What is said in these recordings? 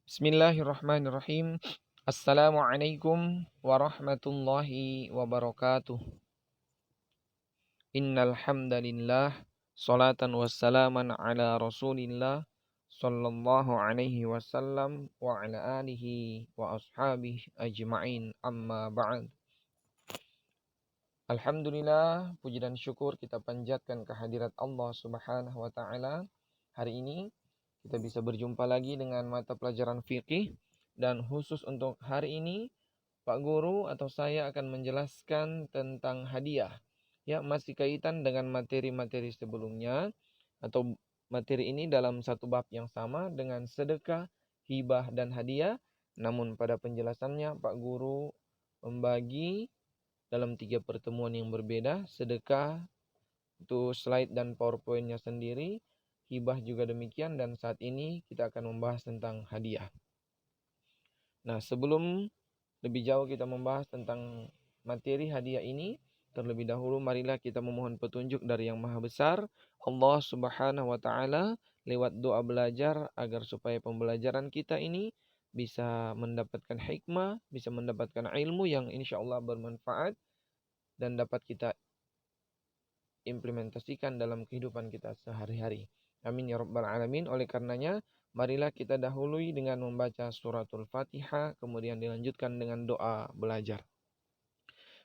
Bismillahirrahmanirrahim. Assalamualaikum warahmatullahi wabarakatuh. Innal hamdalillah salatan wassalaman ala Rasulillah sallallahu alaihi wasallam wa ala alihi wa ashabihi ajma'in, amma ba'd. Alhamdulillah, puji dan syukur kita panjatkan kehadirat Allah Subhanahu wa taala. Hari ini kita bisa berjumpa lagi dengan mata pelajaran fikih, dan khusus untuk hari ini Pak Guru atau saya akan menjelaskan tentang hadiah. Ya, masih kaitan dengan materi-materi sebelumnya, atau materi ini dalam satu bab yang sama dengan sedekah, hibah dan hadiah. Namun pada penjelasannya Pak Guru membagi dalam 3 pertemuan yang berbeda. Sedekah itu slide dan PowerPoint-nya sendiri, hibah juga demikian, dan saat ini kita akan membahas tentang hadiah. Nah, sebelum lebih jauh kita membahas tentang materi hadiah ini, terlebih dahulu marilah kita memohon petunjuk dari Yang Maha Besar, Allah Subhanahu wa taala, lewat doa belajar agar supaya pembelajaran kita ini bisa mendapatkan hikmah, bisa mendapatkan ilmu yang insya Allah bermanfaat dan dapat kita implementasikan dalam kehidupan kita sehari-hari. Amin ya rabbal alamin. Oleh karenanya, marilah kita dahului dengan membaca suratul Fatihah, kemudian dilanjutkan dengan doa belajar.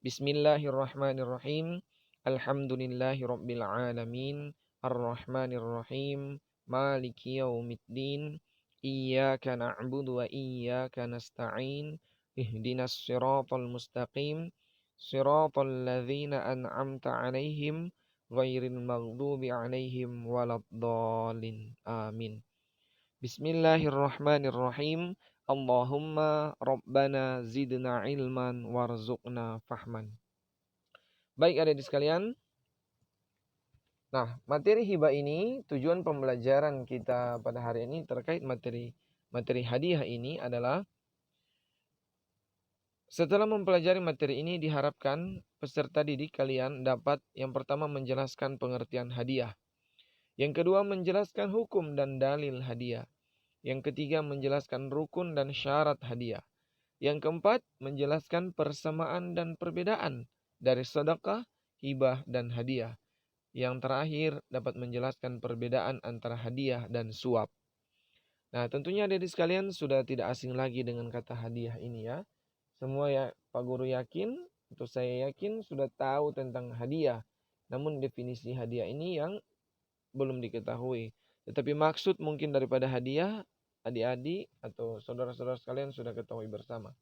Bismillahirrahmanirrahim. Alhamdulillahi rabbil alamin. Ar-Rahmanir-Rahim. Maliki yaumiddin. Iyyaka na'budu wa iyyaka nasta'in. Ihdinas siratal mustaqim. Siratal ladzina an'amta 'alaihim ghairil maghdubi 'alaihim waladdallin. Amin. Bismillahirrahmanirrahim. Allahumma rabbana zidna ilman warzuqna fahman. Baik adik-adik sekalian. Nah, materi hibah ini, tujuan pembelajaran kita pada hari ini terkait materi hadiah ini adalah, setelah mempelajari materi ini diharapkan peserta didik kalian dapat yang pertama menjelaskan pengertian hadiah. Yang kedua menjelaskan hukum dan dalil hadiah. Yang ketiga menjelaskan rukun dan syarat hadiah. Yang keempat menjelaskan persamaan dan perbedaan dari sedekah, hibah dan hadiah. Yang terakhir dapat menjelaskan perbedaan antara hadiah dan suap. Nah, tentunya adik-adik sekalian sudah tidak asing lagi dengan kata hadiah ini ya. Semua ya Pak Guru yakin, atau saya yakin sudah tahu tentang hadiah. Namun definisi hadiah ini yang belum diketahui. Tetapi maksud mungkin daripada hadiah, adik-adik atau saudara-saudara sekalian sudah ketahui bersama.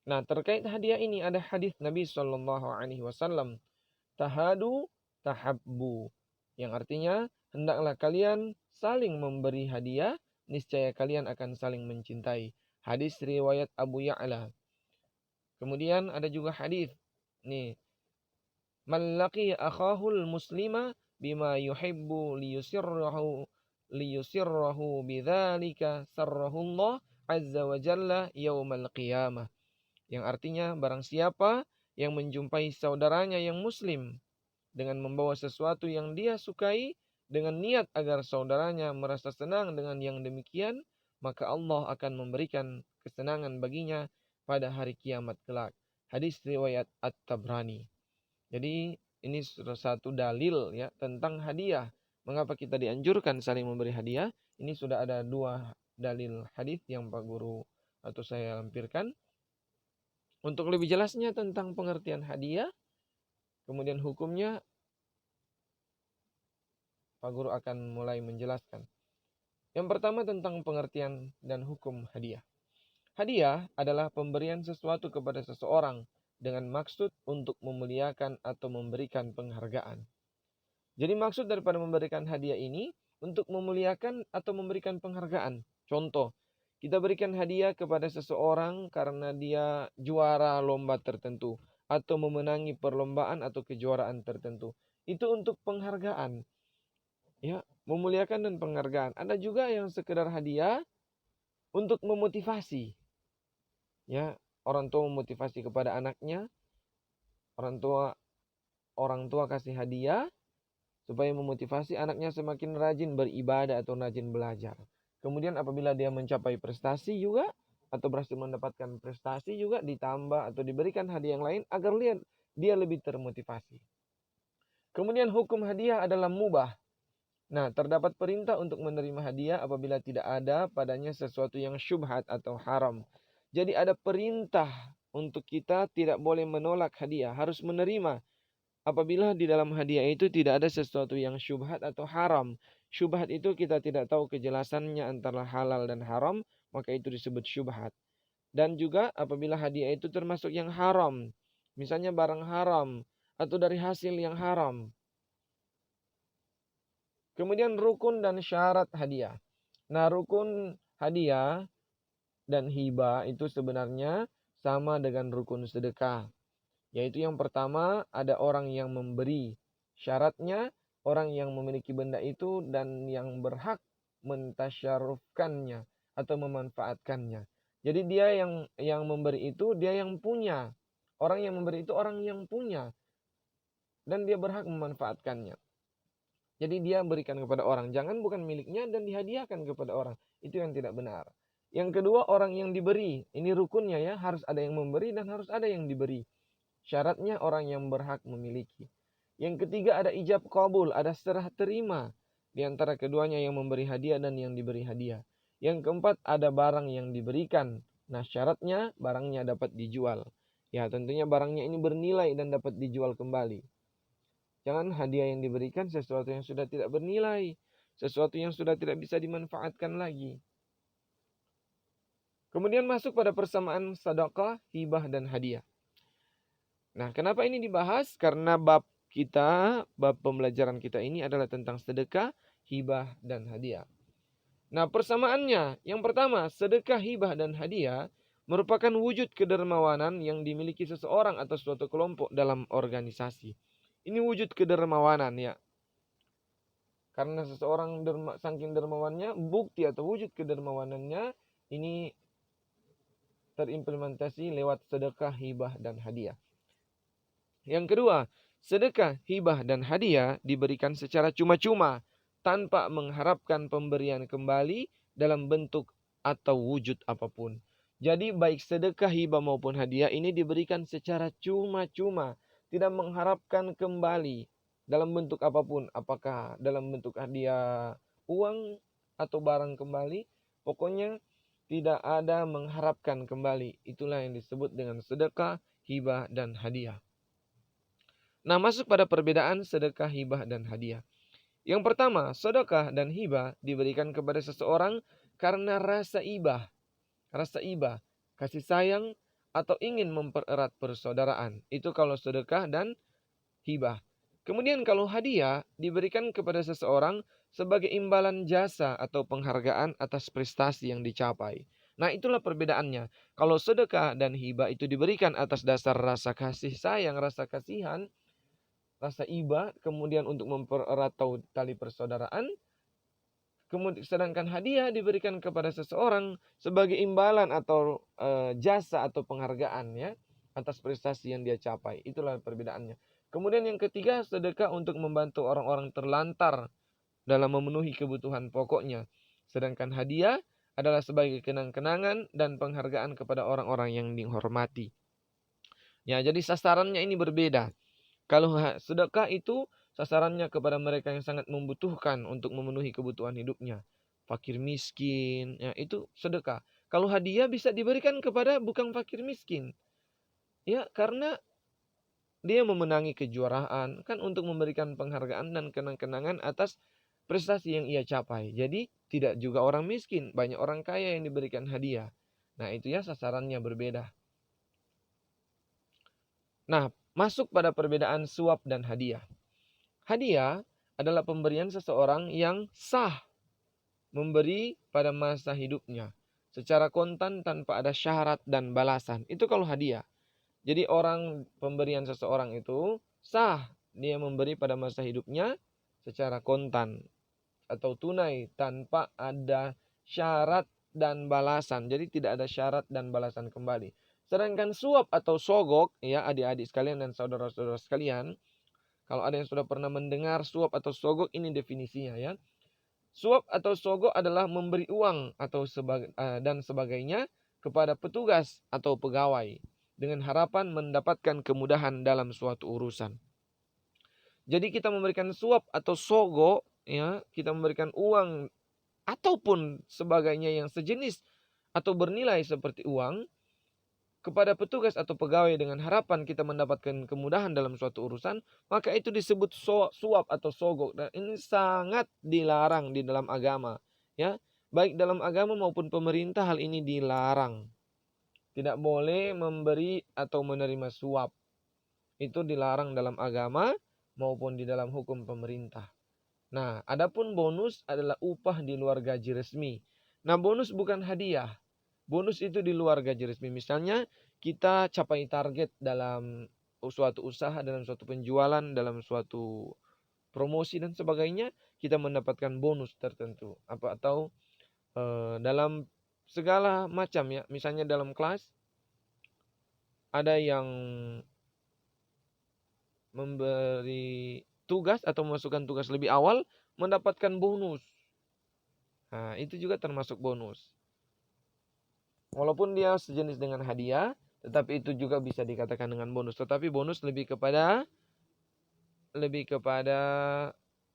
Nah, terkait hadiah ini ada hadis Nabi SAW. Tahadu tahabbu. Yang artinya, hendaklah kalian saling memberi hadiah, niscaya kalian akan saling mencintai. Hadis riwayat Abu Ya'la. Kemudian ada juga hadis nih, man laqiya akhahul muslima bima yuhibbu liyusirrahu bidzalika sarrahullah azza wa jalla yaumal qiyamah. Yang artinya, barang siapa yang menjumpai saudaranya yang muslim dengan membawa sesuatu yang dia sukai dengan niat agar saudaranya merasa senang dengan yang demikian, maka Allah akan memberikan kesenangan baginya pada hari kiamat kelak. Hadis riwayat At-Tabrani. Jadi ini salah satu dalil ya tentang hadiah. Mengapa kita dianjurkan saling memberi hadiah? Ini sudah ada 2 dalil hadis yang Pak Guru atau saya lampirkan. Untuk lebih jelasnya tentang pengertian hadiah, kemudian hukumnya, Pak Guru akan mulai menjelaskan. Yang pertama tentang pengertian dan hukum hadiah. Hadiah adalah pemberian sesuatu kepada seseorang dengan maksud untuk memuliakan atau memberikan penghargaan. Jadi maksud daripada memberikan hadiah ini untuk memuliakan atau memberikan penghargaan. Contoh, kita berikan hadiah kepada seseorang karena dia juara lomba tertentu atau memenangi perlombaan atau kejuaraan tertentu. Itu untuk penghargaan. Ya, memuliakan dan penghargaan. Ada juga yang sekedar hadiah untuk memotivasi. Ya, orang tua memotivasi kepada anaknya. Orang tua kasih hadiah supaya memotivasi anaknya semakin rajin beribadah atau rajin belajar. Kemudian apabila dia mencapai prestasi juga atau berhasil mendapatkan prestasi juga ditambah atau diberikan hadiah yang lain agar lihat dia lebih termotivasi. Kemudian hukum hadiah adalah mubah. Nah, terdapat perintah untuk menerima hadiah apabila tidak ada padanya sesuatu yang syubhat atau haram. Jadi ada perintah untuk kita tidak boleh menolak hadiah, harus menerima. Apabila di dalam hadiah itu tidak ada sesuatu yang syubhat atau haram. Syubhat itu kita tidak tahu kejelasannya antara halal dan haram, maka itu disebut syubhat. Dan juga apabila hadiah itu termasuk yang haram, misalnya barang haram atau dari hasil yang haram. Kemudian rukun dan syarat hadiah. Nah, rukun hadiah dan hibah itu sebenarnya sama dengan rukun sedekah. Yaitu yang pertama ada orang yang memberi. Syaratnya orang yang memiliki benda itu dan yang berhak mentasyarufkannya atau memanfaatkannya. Jadi dia yang memberi itu dia yang punya. Orang yang memberi itu orang yang punya dan dia berhak memanfaatkannya. Jadi dia berikan kepada orang, jangan bukan miliknya dan dihadiahkan kepada orang. Itu yang tidak benar. Yang kedua orang yang diberi, ini rukunnya ya, harus ada yang memberi dan harus ada yang diberi. Syaratnya orang yang berhak memiliki. Yang ketiga ada ijab qabul, ada serah terima di antara keduanya yang memberi hadiah dan yang diberi hadiah. Yang keempat ada barang yang diberikan. Nah, syaratnya barangnya dapat dijual. Ya, tentunya barangnya ini bernilai dan dapat dijual kembali. Jangan hadiah yang diberikan sesuatu yang sudah tidak bernilai, sesuatu yang sudah tidak bisa dimanfaatkan lagi. Kemudian masuk pada persamaan sedekah, hibah dan hadiah. Nah, kenapa ini dibahas? Karena bab pembelajaran kita ini adalah tentang sedekah, hibah dan hadiah. Nah, persamaannya, yang pertama, sedekah, hibah dan hadiah merupakan wujud kedermawanan yang dimiliki seseorang atau suatu kelompok dalam organisasi. Ini wujud kedermawanan ya. Karena seseorang saking dermawannya, bukti atau wujud kedermawanannya ini terimplementasi lewat sedekah, hibah, dan hadiah. Yang kedua, sedekah, hibah, dan hadiah diberikan secara cuma-cuma tanpa mengharapkan pemberian kembali dalam bentuk atau wujud apapun. Jadi baik sedekah, hibah maupun hadiah ini diberikan secara cuma-cuma, tidak mengharapkan kembali dalam bentuk apapun, apakah dalam bentuk hadiah uang atau barang kembali, pokoknya tidak ada mengharapkan kembali. Itulah yang disebut dengan sedekah, hibah, dan hadiah. Nah, masuk pada perbedaan sedekah, hibah, dan hadiah. Yang pertama, sedekah dan hibah diberikan kepada seseorang karena rasa ibah, kasih sayang, atau ingin mempererat persaudaraan. Itu kalau sedekah dan hibah. Kemudian kalau hadiah diberikan kepada seseorang sebagai imbalan jasa atau penghargaan atas prestasi yang dicapai. Nah, itulah perbedaannya. Kalau sedekah dan hibah itu diberikan atas dasar rasa kasih sayang, rasa kasihan, rasa iba, kemudian untuk mempererat tali persaudaraan. Kemudian sedangkan hadiah diberikan kepada seseorang sebagai imbalan atau jasa atau penghargaan ya atas prestasi yang dia capai. Itulah perbedaannya. Kemudian yang ketiga, sedekah untuk membantu orang-orang terlantar dalam memenuhi kebutuhan pokoknya. Sedangkan hadiah adalah sebagai kenang-kenangan dan penghargaan kepada orang-orang yang dihormati. Ya, jadi sasarannya ini berbeda. Kalau sedekah itu sasarannya kepada mereka yang sangat membutuhkan untuk memenuhi kebutuhan hidupnya. Fakir miskin, ya itu sedekah. Kalau hadiah bisa diberikan kepada bukan fakir miskin. Ya, karena dia memenangi kejuaraan kan untuk memberikan penghargaan dan kenang-kenangan atas prestasi yang ia capai. Jadi tidak juga orang miskin, banyak orang kaya yang diberikan hadiah. Nah, itu ya sasarannya berbeda. Nah, masuk pada perbedaan suap dan hadiah. Hadiah adalah pemberian seseorang yang sah memberi pada masa hidupnya secara kontan tanpa ada syarat dan balasan. Itu kalau hadiah. Jadi pemberian seseorang itu sah dia memberi pada masa hidupnya secara kontan atau tunai tanpa ada syarat dan balasan. Jadi tidak ada syarat dan balasan kembali. Sedangkan suap atau sogok, ya adik-adik sekalian dan saudara-saudara sekalian, kalau ada yang sudah pernah mendengar suap atau sogok, ini definisinya ya. Suap atau sogo adalah memberi uang atau dan sebagainya kepada petugas atau pegawai dengan harapan mendapatkan kemudahan dalam suatu urusan. Jadi kita memberikan suap atau sogo, ya, kita memberikan uang ataupun sebagainya yang sejenis atau bernilai seperti uang kepada petugas atau pegawai dengan harapan kita mendapatkan kemudahan dalam suatu urusan, maka itu disebut suap atau sogok, dan ini sangat dilarang di dalam agama, ya. Baik dalam agama maupun pemerintah hal ini dilarang. Tidak boleh memberi atau menerima suap. Itu dilarang dalam agama maupun di dalam hukum pemerintah. Nah, adapun bonus adalah upah di luar gaji resmi. Nah, bonus bukan hadiah. Bonus itu di luar gaji resmi. Misalnya kita capai target dalam suatu usaha, dalam suatu penjualan, dalam suatu promosi dan sebagainya, kita mendapatkan bonus tertentu. Atau dalam segala macam, ya. Misalnya dalam kelas ada yang memberi tugas atau memasukkan tugas lebih awal mendapatkan bonus. Nah, itu juga termasuk bonus. Walaupun dia sejenis dengan hadiah, tetapi itu juga bisa dikatakan dengan bonus. Tetapi bonus lebih kepada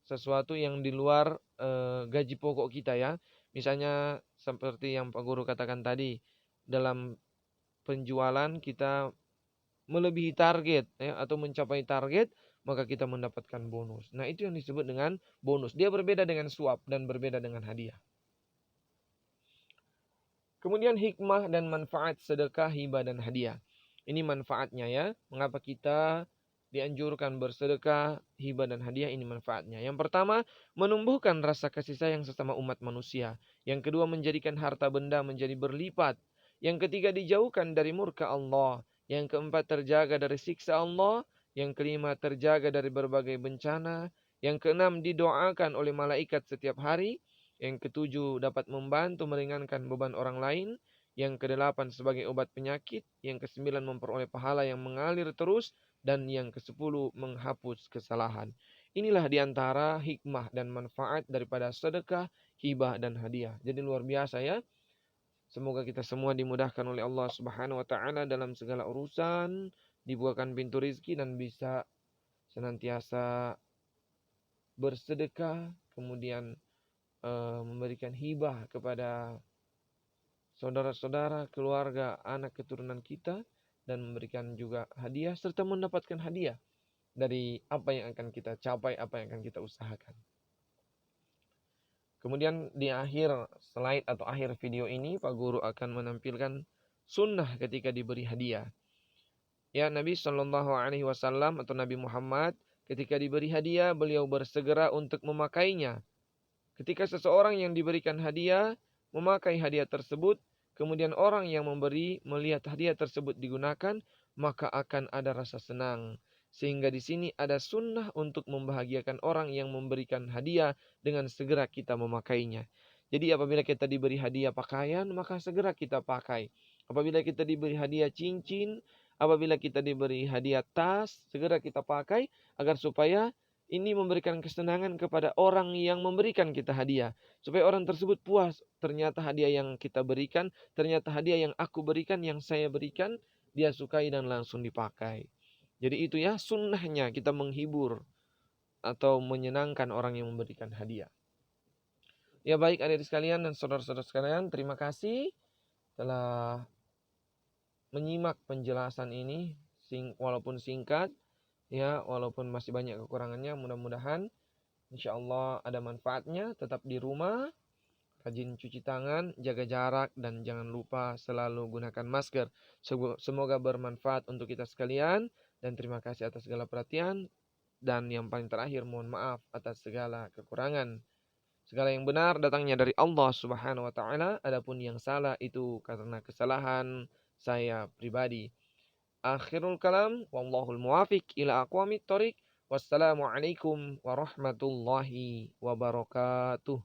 sesuatu yang di luar gaji pokok kita, ya. Misalnya seperti yang Pak Guru katakan tadi, dalam penjualan kita melebihi target, ya, atau mencapai target, maka kita mendapatkan bonus. Nah, itu yang disebut dengan bonus. Dia berbeda dengan suap dan berbeda dengan hadiah. Kemudian hikmah dan manfaat sedekah, hibah, dan hadiah. Ini manfaatnya, ya. Mengapa kita dianjurkan bersedekah, hibah, dan hadiah, ini manfaatnya. Yang pertama, menumbuhkan rasa kasih sayang sesama umat manusia. Yang kedua, menjadikan harta benda menjadi berlipat. Yang ketiga, dijauhkan dari murka Allah. Yang keempat, terjaga dari siksa Allah. Yang kelima, terjaga dari berbagai bencana. Yang keenam, didoakan oleh malaikat setiap hari. Yang ketujuh, dapat membantu meringankan beban orang lain. Yang kedelapan, sebagai obat penyakit. Yang kesembilan, memperoleh pahala yang mengalir terus. Dan yang kesepuluh, menghapus kesalahan. Inilah diantara hikmah dan manfaat daripada sedekah, hibah, dan hadiah. Jadi luar biasa, ya. Semoga kita semua dimudahkan oleh Allah Subhanahu wa taala dalam segala urusan, dibukakan pintu rizki dan bisa senantiasa bersedekah, kemudian memberikan hibah kepada saudara-saudara, keluarga, anak keturunan kita, dan memberikan juga hadiah serta mendapatkan hadiah dari apa yang akan kita capai, apa yang akan kita usahakan. Kemudian di akhir slide atau akhir video ini, Pak Guru akan menampilkan sunnah ketika diberi hadiah. Ya, Nabi Shallallahu Alaihi Wasallam atau Nabi Muhammad ketika diberi hadiah, beliau bersegera untuk memakainya. Ketika seseorang yang diberikan hadiah memakai hadiah tersebut, kemudian orang yang memberi melihat hadiah tersebut digunakan, maka akan ada rasa senang. Sehingga di sini ada sunnah untuk membahagiakan orang yang memberikan hadiah dengan segera kita memakainya. Jadi apabila kita diberi hadiah pakaian, maka segera kita pakai. Apabila kita diberi hadiah cincin, apabila kita diberi hadiah tas, segera kita pakai agar supaya ini memberikan kesenangan kepada orang yang memberikan kita hadiah. Supaya orang tersebut puas. Ternyata hadiah yang kita berikan, ternyata hadiah yang aku berikan, yang saya berikan, dia sukai dan langsung dipakai. Jadi itu, ya, sunnahnya kita menghibur atau menyenangkan orang yang memberikan hadiah. Ya, baik adik-adik sekalian dan saudara-saudara sekalian, terima kasih telah menyimak penjelasan ini, walaupun singkat. Ya, walaupun masih banyak kekurangannya, mudah-mudahan insyaallah ada manfaatnya. Tetap di rumah, rajin cuci tangan, jaga jarak, dan jangan lupa selalu gunakan masker. Semoga bermanfaat untuk kita sekalian, dan terima kasih atas segala perhatian. Dan yang paling terakhir, mohon maaf atas segala kekurangan. Segala yang benar datangnya dari Allah Subhanahu wa taala, adapun yang salah itu karena kesalahan saya pribadi. Akhirul kalam, wallahul muwafiq ila aqwamit thoriq. Wassalamualaikum warahmatullahi wabarakatuh.